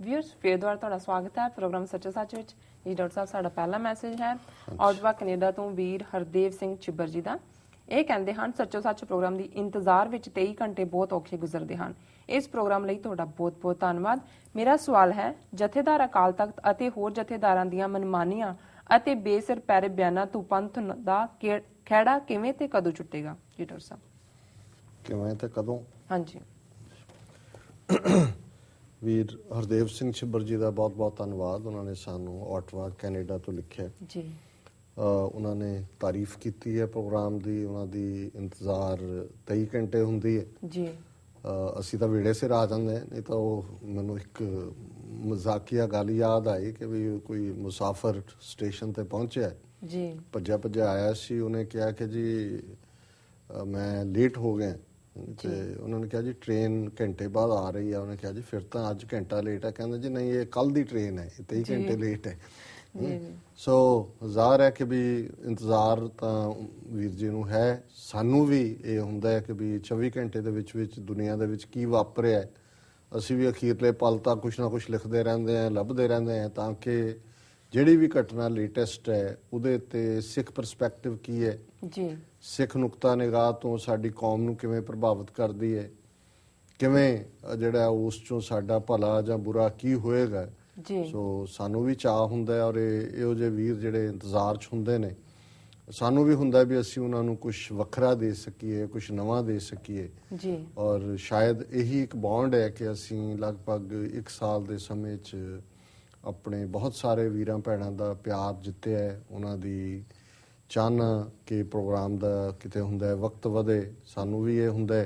Viewers फिर दोबारा तुहाडा स्वागत है प्रोग्राम सच्चो सच विच। जी डॉक्टर साहब, साडा पहला मैसेज है ऑटवा कनेडा तो वीर हरदेव सिंह चिब्बर जी का। ਇਹ ਕਹਿੰਦੇ ਹਨ ਸੱਚੋ ਸੱਚ ਪ੍ਰੋਗਰਾਮ ਦੀ ਇੰਤਜ਼ਾਰ ਵਿੱਚ 23 ਘੰਟੇ ਬਹੁਤ ਔਖੇ ਗੁਜ਼ਰਦੇ ਹਨ। ਇਸ ਪ੍ਰੋਗਰਾਮ ਲਈ ਤੁਹਾਡਾ ਬਹੁਤ-ਬਹੁਤ ਧੰਨਵਾਦ। ਮੇਰਾ ਸਵਾਲ ਹੈ, ਜਥੇਦਾਰ ਅਕਾਲ ਤਖਤ ਅਤੇ ਹੋਰ ਜਥੇਦਾਰਾਂ ਦੀਆਂ ਮਨਮਾਨੀਆਂ ਅਤੇ ਬੇਸਿਰ ਪੈਰੇ ਬਿਆਨਾਂ ਤੋਂ ਪੰਥ ਦਾ ਖਹਿੜਾ ਕਿਵੇਂ ਤੇ ਕਦੋਂ ਛੁੱਟੇਗਾ? ਜੀ ਡਾਕਟਰ ਸਾਹਿਬ, ਕਿਵੇਂ ਤੇ ਕਦੋਂ? ਹਾਂਜੀ, ਵੀਰ ਹਰਦੇਵ ਸਿੰਘ ਛਿੱਬਰ ਜੀ ਦਾ ਬਹੁਤ-ਬਹੁਤ ਧੰਨਵਾਦ। ਉਹਨਾਂ ਨੇ ਸਾਨੂੰ ਆਟਵਾ ਕੈਨੇਡਾ ਤੋਂ ਲਿਖਿਆ ਜੀ। ਉਹਨਾਂ ਨੇ ਤਾਰੀਫ ਕੀਤੀ ਹੈ ਪ੍ਰੋਗਰਾਮ ਦੀ। ਉਹਨਾਂ ਦੀ ਇੰਤਜ਼ਾਰ 23 ਘੰਟੇ ਹੁੰਦੀ ਹੈ ਜੀ। ਅਸੀਂ ਤਾਂ ਵੇੜੇ ਸਿਰ ਆ ਜਾਂਦੇ, ਨਹੀਂ ਤਾਂ ਉਹ ਮੈਨੂੰ ਇੱਕ ਮਜ਼ਾਕੀਆ ਗੱਲ ਯਾਦ ਆਈ ਕਿ ਵੀ ਕੋਈ ਮੁਸਾਫਰ ਸਟੇਸ਼ਨ ਤੇ ਪਹੁੰਚਿਆ ਜੀ, ਭੱਜਿਆ ਭੱਜਿਆ ਆਇਆ ਸੀ। ਉਹਨੇ ਕਿਹਾ ਕਿ ਜੀ ਮੈਂ ਲੇਟ ਹੋ ਗਿਆ ਤੇ ਉਹਨਾਂ ਨੇ ਕਿਹਾ ਜੀ ਟ੍ਰੇਨ ਘੰਟੇ ਬਾਅਦ ਆ ਰਹੀ ਹੈ। ਉਹਨੇ ਕਿਹਾ ਜੀ ਫਿਰ ਤਾਂ ਅੱਜ ਘੰਟਾ ਲੇਟ ਹੈ। ਕਹਿੰਦੇ ਜੀ ਨਹੀਂ, ਇਹ ਕੱਲ ਦੀ ਟ੍ਰੇਨ ਹੈ, 23 ਘੰਟੇ ਲੇਟ ਹੈ। ਸੋ ਜ਼ਾਹਰ ਹੈ ਕਿ ਵੀ ਇੰਤਜ਼ਾਰ ਤਾਂ ਵੀਰ ਜੀ ਨੂੰ ਹੈ, ਸਾਨੂੰ ਵੀ ਇਹ ਹੁੰਦਾ ਹੈ ਕਿ ਵੀ 24 ਘੰਟੇ ਦੇ ਵਿੱਚ ਦੁਨੀਆ ਦੇ ਵਿੱਚ ਕੀ ਵਾਪਰਿਆ। ਅਸੀਂ ਵੀ ਅਖੀਰਲੇ ਪਲ ਤਾਂ ਕੁਛ ਨਾ ਕੁਛ ਲਿਖਦੇ ਰਹਿੰਦੇ ਹਾਂ, ਲੱਭਦੇ ਰਹਿੰਦੇ ਹਾਂ, ਤਾਂ ਕਿ ਜਿਹੜੀ ਵੀ ਘਟਨਾ ਲੇਟੈਸਟ ਹੈ ਉਹਦੇ 'ਤੇ ਸਿੱਖ ਪਰਸਪੈਕਟਿਵ ਕੀ ਹੈ ਜੀ, ਸਿੱਖ ਨੁਕਤਾ ਨਿਗਾਹ ਤੋਂ ਸਾਡੀ ਕੌਮ ਨੂੰ ਕਿਵੇਂ ਪ੍ਰਭਾਵਿਤ ਕਰਦੀ ਹੈ, ਕਿਵੇਂ ਜਿਹੜਾ ਉਸ 'ਚੋਂ ਸਾਡਾ ਭਲਾ ਜਾਂ ਬੁਰਾ ਕੀ ਹੋਏਗਾ। ਸੋ ਸਾਨੂੰ ਵੀ ਚਾਅ ਹੁੰਦਾ ਔਰ ਇਹੋ ਜਿਹੇ ਵੀਰ ਜਿਹੜੇ ਇੰਤਜ਼ਾਰ 'ਚ ਹੁੰਦੇ ਨੇ, ਸਾਨੂੰ ਵੀ ਹੁੰਦਾ ਵੀ ਅਸੀਂ ਉਹਨਾਂ ਨੂੰ ਕੁਛ ਵੱਖਰਾ ਦੇ ਸਕੀਏ, ਕੁਛ ਨਵਾਂ ਦੇ ਸਕੀਏ ਜੀ। ਔਰ ਸ਼ਾਇਦ ਇਹੀ ਇੱਕ ਬੌਂਡ ਹੈ ਕਿ ਅਸੀਂ ਲਗਭਗ 1 ਸਾਲ ਦੇ ਸਮੇਂ 'ਚ ਆਪਣੇ ਬਹੁਤ ਸਾਰੇ ਵੀਰਾਂ ਭੈਣਾਂ ਦਾ ਪਿਆਰ ਜਿੱਤਿਆ ਹੈ। ਉਹਨਾਂ ਦੀ ਚਾਹਨਾ ਕਿ ਪ੍ਰੋਗਰਾਮ ਦਾ ਕਿਤੇ ਹੁੰਦਾ ਵਕਤ ਵਧੇ। ਸਾਨੂੰ ਵੀ ਇਹ ਹੁੰਦਾ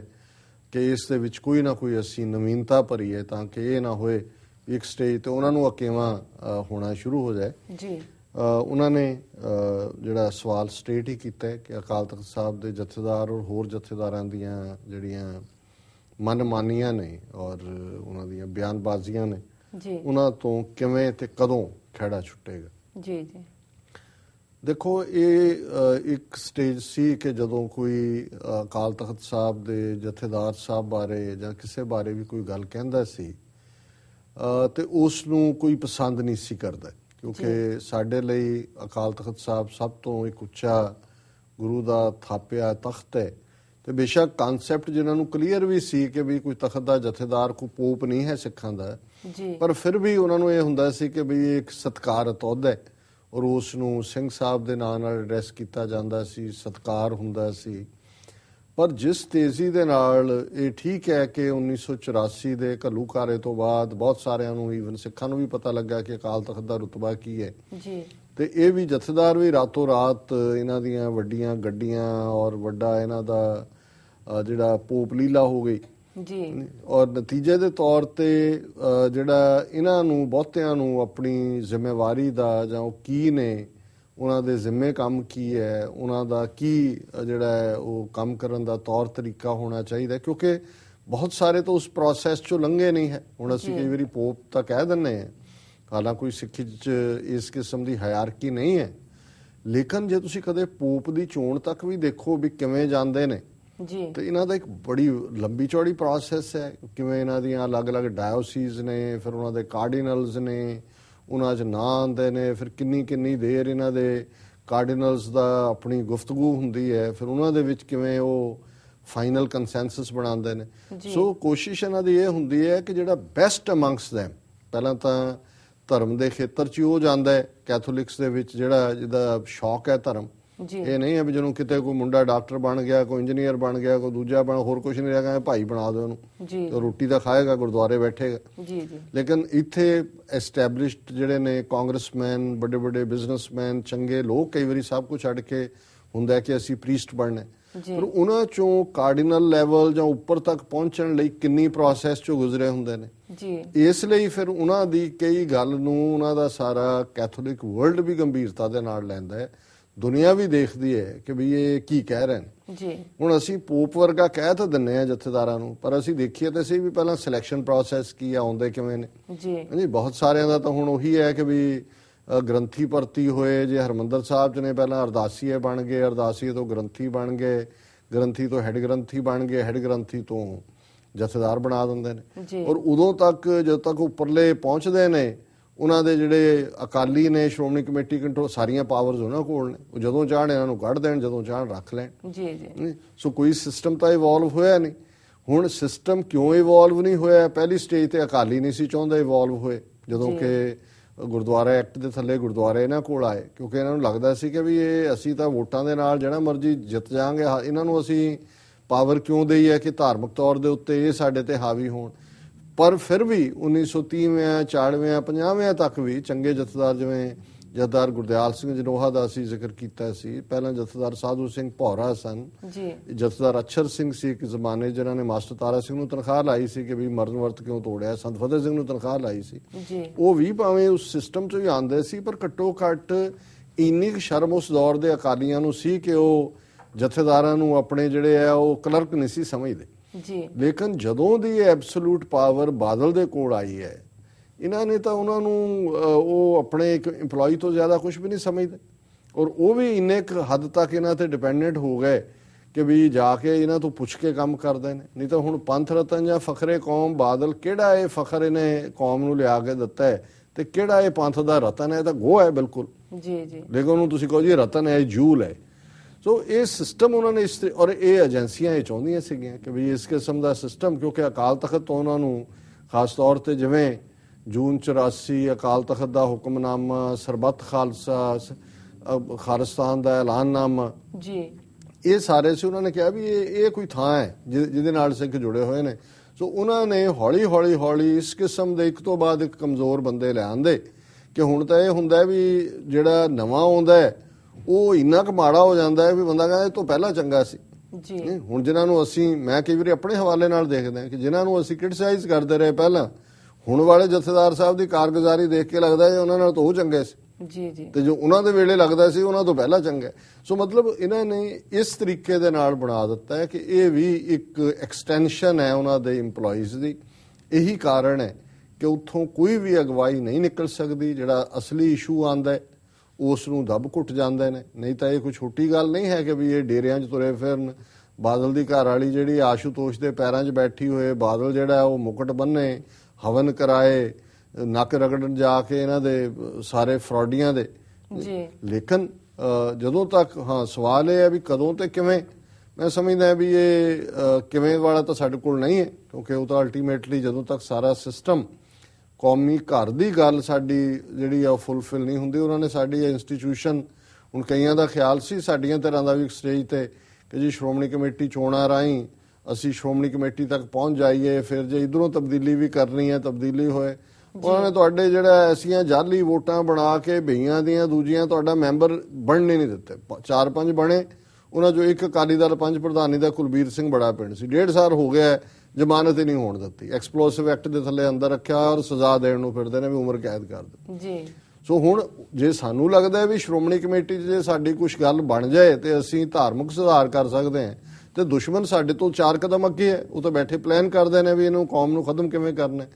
ਕਿ ਇਸ ਦੇ ਵਿੱਚ ਕੋਈ ਨਾ ਕੋਈ ਅਸੀਂ ਨਵੀਨਤਾ ਭਰੀਏ, ਤਾਂ ਕਿ ਇਹ ਨਾ ਹੋਏ ਇੱਕ ਸਟੇਜ ਤੇ ਉਹਨਾਂ ਨੂੰ ਅਕੇਵਾਂ ਹੋਣਾ ਸ਼ੁਰੂ ਹੋ ਜਾਏ ਜੀ। ਉਹਨਾਂ ਨੇ ਜਿਹੜਾ ਸਵਾਲ ਸਟੇਟ ਹੀ ਕੀਤਾ ਕਿ ਅਕਾਲ ਤਖਤ ਸਾਹਿਬ ਦੇ ਜਥੇਦਾਰ ਔਰ ਹੋਰ ਜਥੇਦਾਰਾਂ ਦੀਆਂ ਜਿਹੜੀਆਂ ਮਨਮਾਨੀਆਂ ਨੇ ਔਰ ਉਹਨਾਂ ਦੀਆਂ ਬਿਆਨਬਾਜ਼ੀਆਂ ਨੇ ਜੀ, ਉਹਨਾਂ ਤੋਂ ਕਿਵੇਂ ਤੇ ਕਦੋਂ ਖਹਿੜਾ ਛੁੱਟੇਗਾ? ਜੀ ਜੀ ਦੇਖੋ, ਇਹ ਇੱਕ ਸਟੇਜ ਸੀ ਕਿ ਜਦੋਂ ਕੋਈ ਅਕਾਲ ਤਖਤ ਸਾਹਿਬ ਦੇ ਜਥੇਦਾਰ ਸਾਹਿਬ ਬਾਰੇ ਜਾਂ ਕਿਸੇ ਬਾਰੇ ਵੀ ਕੋਈ ਗੱਲ ਕਹਿੰਦਾ ਸੀ ਤੇ ਉਸ ਨੂੰ ਕੋਈ ਪਸੰਦ ਨਹੀਂ ਸੀ ਕਰਦਾ, ਕਿਉਂਕਿ ਸਾਡੇ ਲਈ ਅਕਾਲ ਤਖਤ ਸਾਹਿਬ ਸਭ ਤੋਂ ਇੱਕ ਉੱਚਾ ਗੁਰੂ ਦਾ ਥਾਪਿਆ ਤਖਤ ਹੈ। ਤੇ ਬੇਸ਼ੱਕ ਕਨਸੈਪਟ ਜਿਹਨਾਂ ਨੂੰ ਕਲੀਅਰ ਵੀ ਸੀ ਕਿ ਵੀ ਕੋਈ ਤਖਤ ਦਾ ਜਥੇਦਾਰ ਕੋਈ ਪੋਪ ਨਹੀਂ ਹੈ ਸਿੱਖਾਂ ਦਾ, ਪਰ ਫਿਰ ਵੀ ਉਹਨਾਂ ਨੂੰ ਇਹ ਹੁੰਦਾ ਸੀ ਕਿ ਵੀ ਇੱਕ ਸਤਿਕਾਰਤ ਅਹੁਦਾ ਹੈ ਔਰ ਉਸ ਨੂੰ ਸਿੰਘ ਸਾਹਿਬ ਦੇ ਨਾਂ ਨਾਲ ਐਡਰੈਸ ਕੀਤਾ ਜਾਂਦਾ ਸੀ, ਸਤਿਕਾਰ ਹੁੰਦਾ ਸੀ। ਪਰ ਜਿਸ ਤੇਜ਼ੀ ਦੇ ਨਾਲ ਇਹ ਠੀਕ ਹੈ ਕਿ 1984 ਦੇ ਘੱਲੂਘਾਰੇ ਤੋਂ ਬਾਅਦ ਬਹੁਤ ਸਾਰਿਆਂ ਨੂੰ, ਈਵਨ ਸਿੱਖਾਂ ਨੂੰ ਵੀ ਪਤਾ ਲੱਗਾ ਕਿ ਅਕਾਲ ਤਖਤ ਦਾ ਰੁਤਬਾ ਕੀ ਹੈ ਜੀ, ਤੇ ਇਹ ਵੀ ਜਥੇਦਾਰ ਵੀ ਰਾਤੋਂ ਰਾਤ ਇਹਨਾਂ ਦੀਆਂ ਵੱਡੀਆਂ ਗੱਡੀਆਂ ਔਰ ਵੱਡਾ ਇਹਨਾਂ ਦਾ ਜਿਹੜਾ ਪੋਪ ਲੀਲਾ ਹੋ ਗਈ ਜੀ। ਔਰ ਨਤੀਜੇ ਦੇ ਤੌਰ ਤੇ ਜਿਹੜਾ ਇਹਨਾਂ ਨੂੰ ਬਹੁਤਿਆਂ ਨੂੰ ਆਪਣੀ ਜ਼ਿੰਮੇਵਾਰੀ ਦਾ ਜਾਂ ਉਹ ਕੀ ਨੇ, ਉਹਨਾਂ ਦੇ ਜ਼ਿੰਮੇ ਕੰਮ ਕੀ ਹੈ, ਉਹਨਾਂ ਦਾ ਕੀ ਜਿਹੜਾ ਹੈ ਉਹ ਕੰਮ ਕਰਨ ਦਾ ਤੌਰ ਤਰੀਕਾ ਹੋਣਾ ਚਾਹੀਦਾ, ਕਿਉਂਕਿ ਬਹੁਤ ਸਾਰੇ ਤਾਂ ਉਸ ਪ੍ਰੋਸੈਸ 'ਚੋਂ ਲੰਘੇ ਨਹੀਂ ਹੈ। ਹੁਣ ਅਸੀਂ ਕਈ ਵਾਰੀ ਪੋਪ ਤਾਂ ਕਹਿ ਦਿੰਦੇ ਹਾਂ, ਹਾਲਾਂਕਿ ਸਿੱਖੀ 'ਚ ਇਸ ਕਿਸਮ ਦੀ ਹਾਇਰਾਰਕੀ ਨਹੀਂ ਹੈ, ਲੇਕਿਨ ਜੇ ਤੁਸੀਂ ਕਦੇ ਪੋਪ ਦੀ ਚੋਣ ਤੱਕ ਵੀ ਦੇਖੋ ਵੀ ਕਿਵੇਂ ਜਾਂਦੇ ਨੇ ਜੀ, ਤੇ ਇਹਨਾਂ ਦਾ ਇੱਕ ਬੜੀ ਲੰਬੀ ਚੌੜੀ ਪ੍ਰੋਸੈਸ ਹੈ। ਕਿਵੇਂ ਇਹਨਾਂ ਦੀਆਂ ਅਲੱਗ-ਅਲੱਗ ਡਾਇਓਸੀਜ਼ ਨੇ, ਫਿਰ ਉਹਨਾਂ ਦੇ ਕਾਰਡੀਨਲਸ ਨੇ, ਉਹਨਾਂ 'ਚ ਨਾਂ ਆਉਂਦੇ ਨੇ, ਫਿਰ ਕਿੰਨੀ ਦੇਰ ਇਹਨਾਂ ਦੇ ਕਾਰਡੀਨਲਸ ਦਾ ਆਪਣੀ ਗੁਫ਼ਤਗੂ ਹੁੰਦੀ ਹੈ, ਫਿਰ ਉਹਨਾਂ ਦੇ ਵਿੱਚ ਕਿਵੇਂ ਉਹ ਫਾਈਨਲ ਕੰਸੈਂਸਸ ਬਣਾਉਂਦੇ ਨੇ। ਸੋ ਕੋਸ਼ਿਸ਼ ਇਹਨਾਂ ਦੀ ਇਹ ਹੁੰਦੀ ਹੈ ਕਿ ਜਿਹੜਾ ਬੈਸਟ ਅਮੰਗਸ ਦੈਮ, ਪਹਿਲਾਂ ਤਾਂ ਧਰਮ ਦੇ ਖੇਤਰ 'ਚ ਉਹ ਜਾਂਦਾ ਹੈ ਕੈਥੋਲਿਕਸ ਦੇ ਵਿੱਚ, ਜਿਹਦਾ ਸ਼ੌਕ ਹੈ ਧਰਮ। ਇਹ ਨਹੀਂ ਹੈ ਵੀ ਜਦੋਂ ਕਿਤੇ ਕੋਈ ਮੁੰਡਾ ਡਾਕਟਰ ਬਣ ਗਿਆ, ਕੋਈ ਇੰਜੀਨੀਅਰ ਬਣ ਗਿਆ, ਕੋਈ ਦੂਜਾ ਹੋਰ ਕੁਛ ਨਹੀਂ ਰਿਹਾ, ਭਾਈ ਬਣਾ ਦਿਓ ਉਹਨੂੰ, ਰੋਟੀ ਤਾਂ ਖਾਏਗਾ, ਗੁਰਦੁਆਰੇ ਬੈਠੇਗਾ। ਲੇਕਿਨ ਇੱਥੇ ਐਸਟੈਬਲਿਸ਼ਡ ਜਿਹੜੇ ਨੇ ਕਾਂਗਰਸਮੈਨ, ਵੱਡੇ ਵੱਡੇ ਬਿਜ਼ਨਸਮੈਨ, ਚੰਗੇ ਲੋਕ, ਕਈ ਵਾਰੀ ਸਭ ਕੁਝ ਛੱਡ ਕੇ ਹੁੰਦਾ ਕਿ ਅਸੀਂ ਪ੍ਰੀਸਟ ਬਣਨਾ, ਪਰ ਉਹਨਾਂ ਚੋਂ ਕਾਰਡੀਨਲ ਲੈਵਲ ਜਾਂ ਉੱਪਰ ਤੱਕ ਪਹੁੰਚਣ ਲਈ ਕਿੰਨੀ ਪ੍ਰੋਸੈਸ ਚੋਂ ਗੁਜ਼ਰੇ ਹੁੰਦੇ ਨੇ। ਇਸ ਲਈ ਫਿਰ ਉਹਨਾਂ ਦੀ ਕਈ ਗੱਲ ਨੂੰ ਉਹਨਾਂ ਦਾ ਸਾਰਾ ਕੈਥੋਲਿਕ ਵਰਲਡ ਵੀ ਗੰਭੀਰਤਾ ਦੇ ਨਾਲ ਲੈਂਦਾ ਹੈ, ਦੁਨੀਆ ਵੀ ਦੇਖਦੀ ਹੈ ਕਿ ਵੀ ਇਹ ਕੀ ਕਹਿ ਰਹੇ ਨੇ। ਹੁਣ ਅਸੀਂ ਪੋਪ ਵਰਗਾ ਕਹਿ ਤਾਂ ਦਿੰਦੇ ਹਾਂ ਜਥੇਦਾਰਾਂ ਨੂੰ, ਪਰ ਅਸੀਂ ਦੇਖੀਏ ਤਾਂ ਅਸੀਂ ਵੀ ਪਹਿਲਾਂ ਸਿਲੈਕਸ਼ਨ ਪ੍ਰੋਸੈਸ ਕੀ ਆਉਂਦੇ ਕਿਵੇਂ ਨੇ ਜੀ। ਬਹੁਤ ਸਾਰਿਆਂ ਦਾ ਤਾਂ ਹੁਣ ਉਹੀ ਹੈ ਕਿ ਵੀ ਗ੍ਰੰਥੀ ਭਰਤੀ ਹੋਏ, ਜੇ ਹਰਿਮੰਦਰ ਸਾਹਿਬ 'ਚ ਨੇ ਪਹਿਲਾਂ ਅਰਦਾਸੀਏ ਬਣ ਗਏ, ਅਰਦਾਸੀਏ ਤੋਂ ਗ੍ਰੰਥੀ ਬਣ ਗਏ, ਗ੍ਰੰਥੀ ਤੋਂ ਹੈੱਡ ਗ੍ਰੰਥੀ ਬਣ ਗਏ, ਹੈੱਡ ਗ੍ਰੰਥੀ ਤੋਂ ਜਥੇਦਾਰ ਬਣਾ ਦਿੰਦੇ ਨੇ। ਜੀ ਔਰ ਉਦੋਂ ਤੱਕ ਜਦੋਂ ਤੱਕ ਉੱਪਰਲੇ ਪਹੁੰਚਦੇ ਨੇ ਉਹਨਾਂ ਦੇ ਜਿਹੜੇ ਅਕਾਲੀ ਨੇ, ਸ਼੍ਰੋਮਣੀ ਕਮੇਟੀ ਕੰਟਰੋਲ, ਸਾਰੀਆਂ ਪਾਵਰਸ ਉਹਨਾਂ ਕੋਲ ਨੇ। ਉਹ ਜਦੋਂ ਚਾਹਣ ਇਹਨਾਂ ਨੂੰ ਕੱਢ ਦੇਣ, ਜਦੋਂ ਚਾਹਣ ਰੱਖ ਲੈਣ। ਜੀ ਜੀ ਸੋ ਕੋਈ ਸਿਸਟਮ ਤਾਂ ਇਵੋਲਵ ਹੋਇਆ ਨਹੀਂ। ਹੁਣ ਸਿਸਟਮ ਕਿਉਂ ਇਵੋਲਵ ਨਹੀਂ ਹੋਇਆ? ਪਹਿਲੀ ਸਟੇਜ ਤੇ ਅਕਾਲੀ ਨਹੀਂ ਸੀ ਚਾਹੁੰਦਾ ਇਵੋਲਵ ਹੋਏ, ਜਦੋਂ ਕਿ ਗੁਰਦੁਆਰਾ ਐਕਟ ਦੇ ਥੱਲੇ ਗੁਰਦੁਆਰੇ ਇਹਨਾਂ ਕੋਲ ਆਏ, ਕਿਉਂਕਿ ਇਹਨਾਂ ਨੂੰ ਲੱਗਦਾ ਸੀ ਕਿ ਵੀ ਇਹ ਅਸੀਂ ਤਾਂ ਵੋਟਾਂ ਦੇ ਨਾਲ ਜਿਹੜਾ ਮਰਜ਼ੀ ਜਿੱਤ ਜਾਾਂਗੇ, ਇਹਨਾਂ ਨੂੰ ਅਸੀਂ ਪਾਵਰ ਕਿਉਂ ਦੇਈ ਹੈ ਕਿ ਧਾਰਮਿਕ ਤੌਰ ਦੇ ਉੱਤੇ ਇਹ ਸਾਡੇ ਤੇ ਹਾਵੀ ਹੋਣ। ਪਰ ਫਿਰ ਵੀ 1930 40 50 ਤੱਕ ਵੀ ਚੰਗੇ ਜਥੇਦਾਰ, ਜਿਵੇਂ ਜਥੇਦਾਰ ਗੁਰਦਿਆਲ ਸਿੰਘ ਜਨੋਹਾ ਦਾ ਅਸੀਂ ਜ਼ਿਕਰ ਕੀਤਾ ਸੀ, ਪਹਿਲਾਂ ਜਥੇਦਾਰ ਸਾਧੂ ਸਿੰਘ ਭੌਰਾ ਸਨ, ਜਥੇਦਾਰ ਅਛਰ ਸਿੰਘ ਸੀ ਇੱਕ ਜ਼ਮਾਨੇ ਜਿਹਨਾਂ ਨੇ ਮਾਸਟਰ ਤਾਰਾ ਸਿੰਘ ਨੂੰ ਤਨਖਾਹ ਲਾਈ ਸੀ ਕਿ ਵੀ ਮਰਨ ਵਰਤ ਕਿਉਂ ਤੋੜਿਆ, ਸੰਤ ਫਤਿਹ ਸਿੰਘ ਨੂੰ ਤਨਖਾਹ ਲਾਈ ਸੀ। ਉਹ ਵੀ ਭਾਵੇਂ ਉਸ ਸਿਸਟਮ ਚੋਂ ਹੀ ਆਉਂਦੇ ਸੀ, ਪਰ ਘੱਟੋ ਘੱਟ ਇੰਨੀ ਕੁ ਸ਼ਰਮ ਉਸ ਦੌਰ ਦੇ ਅਕਾਲੀਆਂ ਨੂੰ ਸੀ ਕਿ ਉਹ ਜਥੇਦਾਰਾਂ ਨੂੰ ਆਪਣੇ ਜਿਹੜੇ ਆ ਉਹ ਕਲਰਕ ਨਹੀਂ ਸੀ ਸਮਝਦੇ। ਲੇਕਿਨ ਜਦੋਂ ਦੀ ਐਬਸੋਲੂਟ ਪਾਵਰ ਬਾਦਲ ਦੇ ਕੋਲ ਆਈ ਹੈ, ਇਹਨਾਂ ਨੇ ਤਾਂ ਉਹਨਾਂ ਨੂੰ ਉਹ ਆਪਣੇ ਇੱਕ ਇੰਪਲੋਈ ਤੋਂ ਜ਼ਿਆਦਾ ਕੁਝ ਵੀ ਨਹੀਂ ਸਮਝਦੇ। ਔਰ ਉਹ ਵੀ ਇੰਨੇ ਕੁ ਹੱਦ ਤੱਕ ਇਹਨਾਂ ਤੇ ਡਿਪੈਂਡੈਂਟ ਹੋ ਗਏ ਕਿ ਵੀ ਜਾ ਕੇ ਇਹਨਾਂ ਤੋਂ ਪੁੱਛ ਕੇ ਕੰਮ ਕਰਦੇ ਨੇ। ਨਹੀਂ ਤਾਂ ਹੁਣ ਪੰਥ ਰਤਨ ਜਾਂ ਫਖਰੇ ਕੌਮ ਬਾਦਲ, ਕਿਹੜਾ ਇਹ ਫਖਰ ਇਹਨੇ ਕੌਮ ਨੂੰ ਲਿਆ ਕੇ ਦਿੱਤਾ ਹੈ ਤੇ ਕਿਹੜਾ ਇਹ ਪੰਥ ਦਾ ਰਤਨ ਹੈ? ਤਾਂ ਗੋਹ ਹੈ ਬਿਲਕੁਲ। ਲੇਕਿਨ ਉਹਨੂੰ ਤੁਸੀਂ ਕਹੋ ਜੀ ਰਤਨ ਹੈ, ਜੂਲ ਹੈ। ਸੋ ਇਹ ਸਿਸਟਮ ਉਹਨਾਂ ਨੇ ਔਰ ਇਹ ਏਜੰਸੀਆਂ ਇਹ ਚਾਹੁੰਦੀਆਂ ਸੀਗੀਆਂ ਕਿ ਵੀ ਇਸ ਕਿਸਮ ਦਾ ਸਿਸਟਮ, ਕਿਉਂਕਿ ਅਕਾਲ ਤਖਤ ਤੋਂ ਉਹਨਾਂ ਨੂੰ ਖਾਸ ਤੌਰ ਤੇ ਜਿਵੇਂ ਜੂਨ 84 ਅਕਾਲ ਤਖਤ ਦਾ ਹੁਕਮਨਾਮਾ, ਸਰਬੱਤ ਖਾਲਸਾ, ਖਾਲਿਸਤਾਨ ਦਾ ਐਲਾਨਨਾਮਾ, ਇਹ ਸਾਰੇ ਸੀ। ਉਹਨਾਂ ਨੇ ਕਿਹਾ ਵੀ ਇਹ ਕੋਈ ਥਾਂ ਹੈ ਜਿਹਦੇ ਨਾਲ ਸਿੱਖ ਜੁੜੇ ਹੋਏ ਨੇ। ਸੋ ਉਹਨਾਂ ਨੇ ਹੌਲੀ ਹੌਲੀ ਹੌਲੀ ਇਸ ਕਿਸਮ ਦੇ ਇੱਕ ਤੋਂ ਬਾਅਦ ਇੱਕ ਕਮਜ਼ੋਰ ਬੰਦੇ ਲੈ ਆਂਦੇ ਕਿ ਹੁਣ ਤਾਂ ਇਹ ਹੁੰਦਾ ਵੀ ਜਿਹੜਾ ਨਵਾਂ ਆਉਂਦਾ ਹੈ ਉਹ ਇੰਨਾ ਕੁ ਮਾੜਾ ਹੋ ਜਾਂਦਾ ਹੈ ਵੀ ਬੰਦਾ ਕਹਿੰਦਾ ਇਹ ਤੋਂ ਪਹਿਲਾਂ ਚੰਗਾ ਸੀ। ਹੁਣ ਜਿਨ੍ਹਾਂ ਨੂੰ ਅਸੀਂ, ਮੈਂ ਕਈ ਵਾਰੀ ਆਪਣੇ ਹਵਾਲੇ ਨਾਲ ਦੇਖਦਾ ਕਿ ਜਿਨ੍ਹਾਂ ਨੂੰ ਅਸੀਂ ਕ੍ਰਿਟਿਸਾਈਜ਼ ਕਰਦੇ ਰਹੇ ਪਹਿਲਾਂ, ਹੁਣ ਵਾਲੇ ਜਥੇਦਾਰ ਸਾਹਿਬ ਦੀ ਕਾਰਗੁਜ਼ਾਰੀ ਦੇਖ ਕੇ ਲੱਗਦਾ ਹੈ ਉਹਨਾਂ ਨਾਲ ਤਾਂ ਉਹ ਚੰਗੇ ਸੀ ਤੇ ਜੋ ਉਹਨਾਂ ਦੇ ਵੇਲੇ ਲੱਗਦਾ ਸੀ ਉਹਨਾਂ ਤੋਂ ਪਹਿਲਾਂ ਚੰਗਾ। ਸੋ ਮਤਲਬ ਇਹਨਾਂ ਨੇ ਇਸ ਤਰੀਕੇ ਦੇ ਨਾਲ ਬਣਾ ਦਿੱਤਾ ਹੈ ਕਿ ਇਹ ਵੀ ਇੱਕ ਐਕਸਟੈਂਸ਼ਨ ਹੈ ਉਹਨਾਂ ਦੇ ਇੰਪਲੋਈਜ਼ ਦੀ। ਇਹੀ ਕਾਰਨ ਹੈ ਕਿ ਉੱਥੋਂ ਕੋਈ ਵੀ ਅਗਵਾਈ ਨਹੀਂ ਨਿਕਲ ਸਕਦੀ। ਜਿਹੜਾ ਅਸਲੀ ਇਸ਼ੂ ਆਉਂਦਾ ਹੈ ਉਸ ਨੂੰ ਦੱਬ ਘੁੱਟ ਜਾਂਦੇ ਨੇ। ਨਹੀਂ ਤਾਂ ਇਹ ਕੋਈ ਛੋਟੀ ਗੱਲ ਨਹੀਂ ਹੈ ਕਿ ਵੀ ਇਹ ਡੇਰਿਆਂ 'ਚ ਤੁਰੇ ਫਿਰਨ। ਬਾਦਲ ਦੀ ਘਰ ਵਾਲੀ ਜਿਹੜੀ ਆਸ਼ੂਤੋਸ਼ ਦੇ ਪੈਰਾਂ 'ਚ ਬੈਠੀ ਹੋਏ, ਬਾਦਲ ਜਿਹੜਾ ਉਹ ਮੁਕਟ ਬੰਨੇ, ਹਵਨ ਕਰਾਏ, ਨੱਕ ਰਗੜਨ ਜਾ ਕੇ ਇਹਨਾਂ ਦੇ ਸਾਰੇ ਫਰਾਡੀਆਂ ਦੇ। ਲੇਕਿਨ ਜਦੋਂ ਤੱਕ ਸਵਾਲ ਇਹ ਹੈ ਵੀ ਕਦੋਂ ਤੇ ਕਿਵੇਂ, ਮੈਂ ਸਮਝਦਾ ਵੀ ਇਹ ਕਿਵੇਂ ਵਾਲਾ ਤਾਂ ਸਾਡੇ ਕੋਲ ਨਹੀਂ ਹੈ, ਕਿਉਂਕਿ ਉਹ ਤਾਂ ਅਲਟੀਮੇਟਲੀ ਜਦੋਂ ਤੱਕ ਸਾਰਾ ਸਿਸਟਮ ਕੌਮੀ ਘਰ ਦੀ ਗੱਲ ਸਾਡੀ ਜਿਹੜੀ ਆ ਉਹ ਫੁੱਲਫਿਲ ਨਹੀਂ ਹੁੰਦੀ। ਉਹਨਾਂ ਨੇ ਸਾਡੀ ਇੰਸਟੀਟਿਊਸ਼ਨ, ਹੁਣ ਕਈਆਂ ਦਾ ਖਿਆਲ ਸੀ ਸਾਡੀਆਂ ਤਰ੍ਹਾਂ ਦਾ ਵੀ ਇੱਕ ਸਟੇਜ ਤੇ ਕਿ ਜੀ ਸ਼੍ਰੋਮਣੀ ਕਮੇਟੀ ਚੋਣਾਂ ਰਾਹੀਂ ਅਸੀਂ ਸ਼੍ਰੋਮਣੀ ਕਮੇਟੀ ਤੱਕ ਪਹੁੰਚ ਜਾਈਏ, ਫਿਰ ਜੇ ਇਧਰੋਂ ਤਬਦੀਲੀ ਵੀ ਕਰਨੀ ਹੈ ਤਬਦੀਲੀ ਹੋਏ। ਉਹਨਾਂ ਨੇ ਤੁਹਾਡੇ ਜਿਹੜਾ ਐਸੀਆਂ ਜਾਲੀ ਵੋਟਾਂ ਬਣਾ ਕੇ ਬਈਆਂ ਦੀਆਂ ਦੂਜੀਆਂ ਤੁਹਾਡਾ ਮੈਂਬਰ ਬਣਨੇ ਨਹੀਂ ਦਿੱਤੇ। 4-5 ਬਣੇ, ਉਹਨਾਂ ਚੋਂ ਇੱਕ ਅਕਾਲੀ ਦਲ ਪੰਜ ਪ੍ਰਧਾਨੀ ਦਾ ਕੁਲਬੀਰ ਸਿੰਘ ਬੜਾ ਪਿੰਡ ਸੀ, 1.5 ਸਾਲ ਹੋ ਗਿਆ ਜ਼ਮਾਨਤ ਹੀ ਨਹੀਂ ਹੋਣ ਦਿੱਤੀ। ਐਕਸਪਲੋਸਿਵ ਐਕਟ ਦੇ ਥੱਲੇ ਅੰਦਰ ਰੱਖਿਆ ਔਰ ਸਜ਼ਾ ਦੇਣ ਨੂੰ ਫਿਰਦੇ ਨੇ ਵੀ ਉਮਰ ਕੈਦ ਕਰ ਦਿੱਤੀ। ਸੋ ਹੁਣ ਜੇ ਸਾਨੂੰ ਲੱਗਦਾ ਵੀ ਸ਼੍ਰੋਮਣੀ ਕਮੇਟੀ 'ਚ ਜੇ ਸਾਡੀ ਕੁਝ ਗੱਲ ਬਣ ਜਾਏ ਤੇ ਅਸੀਂ ਧਾਰਮਿਕ ਸੁਧਾਰ ਕਰ ਸਕਦੇ ਹਾਂ, ਤੇ ਦੁਸ਼ਮਣ ਸਾਡੇ ਤੋਂ 4 ਕਦਮ ਅੱਗੇ ਹੈ, ਉਹ ਤਾਂ ਬੈਠੇ ਪਲਾਨ ਕਰਦੇ ਨੇ ਵੀ ਇਹਨੂੰ ਕੌਮ ਨੂੰ ਖਤਮ ਕਿਵੇਂ ਕਰਨਾ।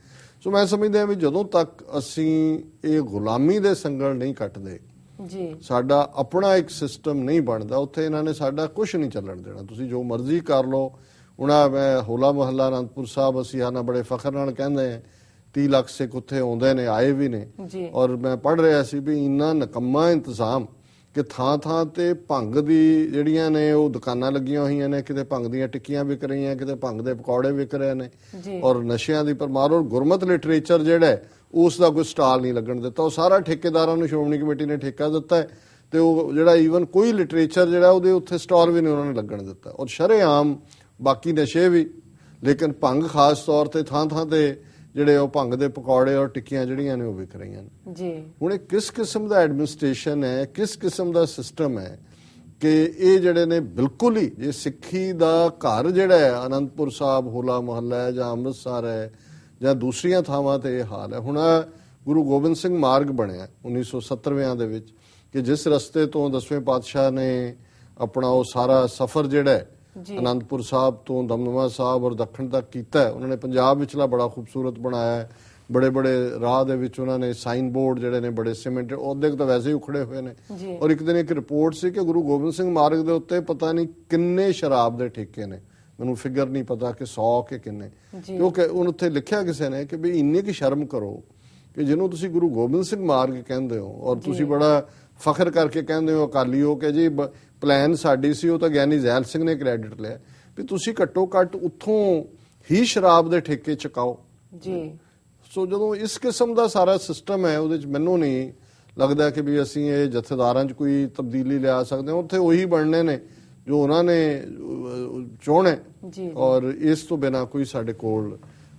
ਸੋ ਮੈਂ ਸਮਝਦਾ ਵੀ ਜਦੋਂ ਤੱਕ ਅਸੀਂ ਇਹ ਗੁਲਾਮੀ ਦੇ ਸੰਗਲ ਨਹੀਂ ਕੱਟਦੇ, ਸਾਡਾ ਆਪਣਾ ਇੱਕ ਸਿਸਟਮ ਨਹੀਂ ਬਣਦਾ, ਉੱਥੇ ਇਹਨਾਂ ਨੇ ਸਾਡਾ ਕੁਝ ਨਹੀਂ ਚੱਲਣ ਦੇਣਾ। ਤੁਸੀਂ ਜੋ ਮਰਜ਼ੀ ਕਰ ਲਓ। ਹੁਣ ਮੈਂ ਹੋਲਾ ਮਹੱਲਾ ਅਨੰਦਪੁਰ ਸਾਹਿਬ ਅਸੀਂ ਆਨਾ ਬੜੇ ਫਖਰ ਨਾਲ ਕਹਿੰਦੇ ਹਾਂ, 30 ਲੱਖ ਸਿੱਖ ਉੱਥੇ ਆਉਂਦੇ ਨੇ, ਆਏ ਵੀ ਨੇ। ਔਰ ਮੈਂ ਪੜ੍ਹ ਰਿਹਾ ਸੀ ਵੀ ਇੰਨਾ ਨਕੰਮਾ ਇੰਤਜ਼ਾਮ ਕਿ ਥਾਂ ਥਾਂ ਤੇ ਭੰਗ ਦੀ ਜਿਹੜੀਆਂ ਨੇ ਉਹ ਦੁਕਾਨਾਂ ਲੱਗੀਆਂ ਹੋਈਆਂ ਨੇ, ਕਿਤੇ ਭੰਗ ਦੀਆਂ ਟਿੱਕੀਆਂ ਵਿਕ ਰਹੀਆਂ, ਕਿਤੇ ਭੰਗ ਦੇ ਪਕੌੜੇ ਵਿਕ ਰਹੇ ਨੇ, ਔਰ ਨਸ਼ਿਆਂ ਦੀ ਪਰਮਾਰ। ਔਰ ਗੁਰਮਤ ਲਿਟਰੇਚਰ ਜਿਹੜਾ ਉਸ ਦਾ ਕੋਈ ਸਟਾਲ ਨਹੀਂ ਲੱਗਣ ਦਿੱਤਾ। ਉਹ ਸਾਰਾ ਠੇਕੇਦਾਰਾਂ ਨੂੰ ਸ਼੍ਰੋਮਣੀ ਕਮੇਟੀ ਨੇ ਠੇਕਾ ਦਿੱਤਾ ਹੈ ਤੇ ਉਹ ਜਿਹੜਾ ਈਵਨ ਕੋਈ ਲਿਟਰੇਚਰ ਜਿਹੜਾ ਉਹਦੇ ਉੱਥੇ ਸਟਾਲ ਵੀ ਨਹੀਂ ਉਹਨਾਂ ਨੇ ਲੱਗਣ ਦਿੱਤਾ। ਔਰ ਸ਼ਰੇਆਮ ਬਾਕੀ ਨਸ਼ੇ ਵੀ, ਲੇਕਿਨ ਭੰਗ ਖਾਸ ਤੌਰ ਤੇ ਥਾਂ ਥਾਂ ਤੇ ਜਿਹੜੇ ਉਹ ਭੰਗ ਦੇ ਪਕੌੜੇ ਔਰ ਟਿੱਕੀਆਂ ਜਿਹੜੀਆਂ ਨੇ ਉਹ ਵਿਕ ਰਹੀਆਂ ਨੇ। ਹੁਣ ਇਹ ਕਿਸ ਕਿਸਮ ਦਾ ਐਡਮਿਨਿਸਟ੍ਰੇਸ਼ਨ ਹੈ, ਕਿਸ ਕਿਸਮ ਦਾ ਸਿਸਟਮ ਹੈ ਕਿ ਇਹ ਜਿਹੜੇ ਨੇ ਬਿਲਕੁਲ ਹੀ, ਜੇ ਸਿੱਖੀ ਦਾ ਘਰ ਜਿਹੜਾ ਹੈ ਅਨੰਦਪੁਰ ਸਾਹਿਬ, ਹੋਲਾ ਮੁਹੱਲਾ ਹੈ ਜਾਂ ਅੰਮ੍ਰਿਤਸਰ ਹੈ ਜਾਂ ਦੂਸਰੀਆਂ ਥਾਵਾਂ ਤੇ ਇਹ ਹਾਲ ਹੈ। ਹੁਣ ਗੁਰੂ ਗੋਬਿੰਦ ਸਿੰਘ ਮਾਰਗ ਬਣਿਆ 1970ਵਿਆਂ ਦੇ ਵਿੱਚ ਕਿ ਜਿਸ ਰਸਤੇ ਤੋਂ 10ਵੇਂ ਪਾਤਸ਼ਾਹ ਨੇ ਆਪਣਾ ਉਹ ਸਾਰਾ ਸਫ਼ਰ ਜਿਹੜਾ ਅਨੰਦਪੁਰ ਸਾਹਿਬ ਤੋਂ ਦਮਦਮਾ ਸਾਹਿਬ ਔਰ ਦੱਖਣ ਤੱਕ ਕੀਤਾ। ਉਹਨਾਂ ਨੇ ਪੰਜਾਬ ਵਿਚਲਾ ਬੜਾ ਖੂਬਸੂਰਤ ਬਣਾਇਆ ਹੈ। ਬੜੇ ਬੜੇ ਰਾਹ ਦੇ ਵਿੱਚ ਉਹਨਾਂ ਨੇ ਸਾਈਨ ਬੋਰਡ ਜਿਹੜੇ ਨੇ ਬੜੇ ਸੀਮੈਂਟ, ਉਹਦੇ ਤਾਂ ਵੈਸੇ ਹੀ ਉਖੜੇ ਹੋਏ ਨੇ। ਔਰ ਇੱਕ ਦਿਨ ਇੱਕ ਰਿਪੋਰਟ ਸੀ ਕਿ ਗੁਰੂ ਗੋਬਿੰਦ ਸਿੰਘ ਮਾਰਗ ਦੇ ਉੱਤੇ ਪਤਾ ਨਹੀਂ ਕਿੰਨੇ ਸ਼ਰਾਬ ਦੇ ਠੇਕੇ ਨੇ ਮੈਨੂੰ ਫਿਗਰ ਨਹੀਂ ਪਤਾ ਕਿ 100 ਕਿ ਕਿੰਨੇ, ਕਿਉਂਕਿ ਉਹਨੂੰ ਉੱਥੇ ਲਿਖਿਆ ਕਿਸੇ ਨੇ ਕਿ ਵੀ ਇੰਨੀ ਕੀ ਸ਼ਰਮ ਕਰੋ ਕਿ ਜਿਹਨੂੰ ਤੁਸੀਂ ਗੁਰੂ ਗੋਬਿੰਦ ਸਿੰਘ ਮਾਰਗ ਕਹਿੰਦੇ ਹੋ ਔਰ ਤੁਸੀਂ ਬੜਾ ਫਖਰ ਕਰਕੇ ਕਹਿੰਦੇ ਹੋ ਅਕਾਲੀ ਹੋ ਕਿ ਜੀ ਪਲਾਨ ਸਾਡੀ ਸੀ, ਉਹ ਤਾਂ ਗਿਆਨੀ ਜ਼ੈਲ ਸਿੰਘ ਨੇ ਕ੍ਰੈਡਿਟ ਲਿਆ, ਵੀ ਤੁਸੀਂ ਘੱਟੋ ਘੱਟ ਉੱਥੋਂ ਹੀ ਸ਼ਰਾਬ ਦੇ ਠੇਕੇ ਚੁਕਾਓ ਜੀ। ਸੋ ਜਦੋਂ ਇਸ ਕਿਸਮ ਦਾ ਸਾਰਾ ਸਿਸਟਮ ਹੈ ਉਹਦੇ ਚ ਮੈਨੂੰ ਨਹੀਂ ਲੱਗਦਾ ਕਿ ਵੀ ਅਸੀਂ ਇਹ ਜਥੇਦਾਰਾਂ 'ਚ ਕੋਈ ਤਬਦੀਲੀ ਲਿਆ ਸਕਦੇ ਹਾਂ। ਉੱਥੇ ਉਹੀ ਬਣਨੇ ਨੇ ਜੋ ਉਹਨਾਂ ਨੇ ਚਾਹਣਾ, ਔਰ ਇਸ ਤੋਂ ਬਿਨਾਂ ਕੋਈ ਸਾਡੇ ਕੋਲ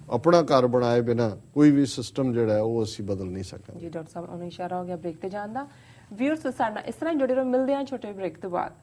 ਆਪਣਾ ਘਰ ਬਣਾਏ ਬਿਨਾਂ ਕੋਈ ਵੀ ਸਿਸਟਮ ਜਿਹੜਾ ਉਹ ਅਸੀਂ ਬਦਲ ਨਹੀਂ ਸਕਦੇ। ਜੀ ਡਾਕਟਰ ਸਾਹਿਬ, ਉਹਨੂੰ ਇਸ਼ਾਰਾ ਹੋ ਗਿਆ ਬ੍ਰੇਕ ਤੇ ਜਾਣ ਦਾ। ਵੀਅਰਸ ਸਾਡੇ ਨਾਲ ਇਸ ਤਰ੍ਹਾਂ ਜੁੜੇ ਰਹੋ, ਮਿਲਦੇ ਹਾਂ ਛੋਟੇ ਬ੍ਰੇਕ ਤੋਂ ਬਾਅਦ।